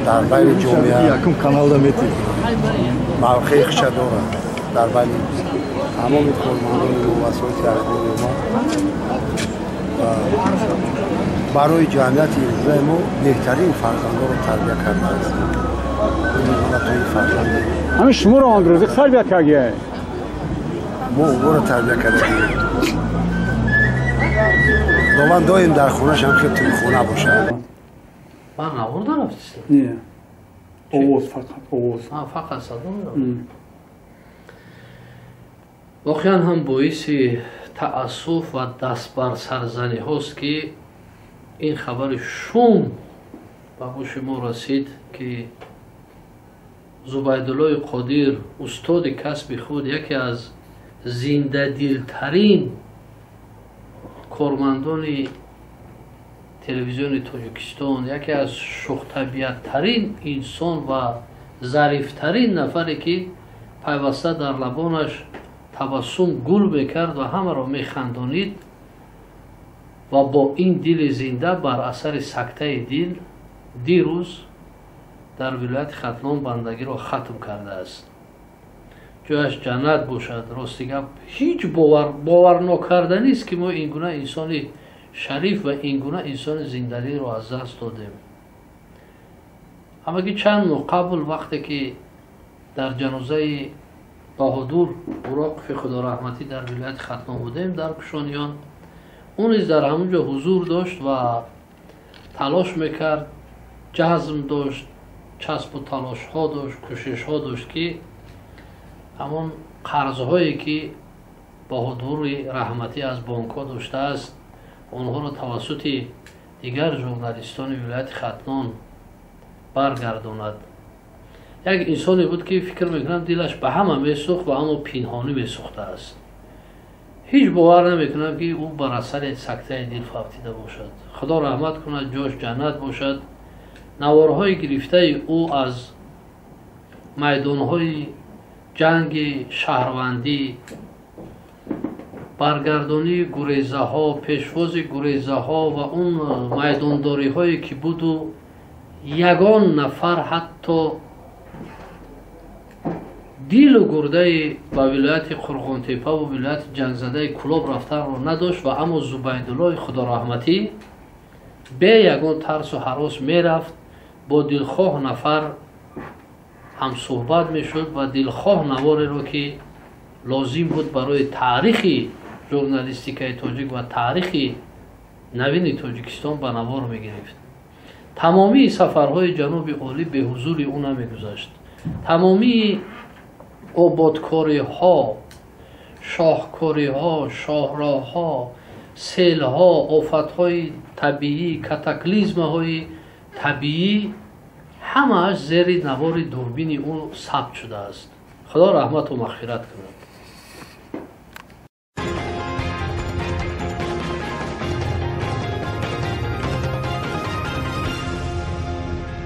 در بین جامعه یکم کانال میتی موقع خش دارد در بین تمام کارمندان و وسایل تحقیقی ما برای جمعیت روزه ما بهترین فرزندان رو تربیت کرده است. این فرزند همین شما رو امروزی تربیت کردید. ما او رو تربیت کردیم. دوام دایم در خونه‌ش هم خیلی توی خونه باشه. من نبودم رفتم. نه. اوز فقط اوز. فقط صدام. واقعا هم باعث تأسف و دست بر سرزنی هست که این خبر شوم به گوش ما رسید که زبیدالله قادر استاد کسب خود یکی از زنده دلترین کارمندان تلویزیون تاجیکستان، یکی از شوخ طبیعت ترین انسان و ظریف ترین نفری که پیوسته در لبانش تبسم گل میکرد و همه را میخندانید و با این دل زنده بر اثر سکته دل دیروز در ولایت ختلان بندگی را ختم کرده است. جایش جنت باشد. راستی گپ هیچ باور نکردنی است که ما این گونه انسان شریف و این گونه انسان زندگی را از دست دادیم. اما که چند ماه قبل وقتی که در جنازه بهادر براق خدا رحمتی در ولایت ختلان بودیم در کشانیان، اون نیز در همونجا حضور داشت و تلاش میکرد، جزم داشت، چسب و تلاش ها داشت، کوشش ها داشت که همون قرضهایی که بهادر رحمتی از بانک ها داشته است اونها را توسط دیگر ژورنالیستان ولایت ختلان برگرداند. یک انسانی بود که فکر میکنم دلش به همه میسوخت و اما پنهانی میسوخته است. هیچ باور نمیکنم که او بر اثر سکته دل فوتیده باشد. خدا رحمت کند، جاش جنت باشد. نوارهای گرفته او از میدانهای جنگ شهروندی، برگردانی گریزه ها، پیشواز گریزه ها و اون میدانداری هایی که بود و یگان نفر حتی دیل و گرده به ولایت قرغانتپه و ولایت جنگ زده کلاب رفتن را نداشت و اما زبیدالله خدا رحمتی به یگان ترس و هراس میرفت، با دلخواه نفر هم صحبت میشد و دلخواه نواری را که لازم بود برای تاریخ ژورنالیستیکای تاجیک و تاریخ نوین تاجیکستان به نوار میگرفت. تمامی سفرهای جنوب عالی به حضور او نمیگذشت. تمامی آبادکاری ها، شاهکاری ها، شاهراه ها، سیل ها، آفت های طبیعی، کاتاکلیزم های طبیعی همه زیر نوار دوربین او ثبت شده است. خدا رحمت و مغفرت کند.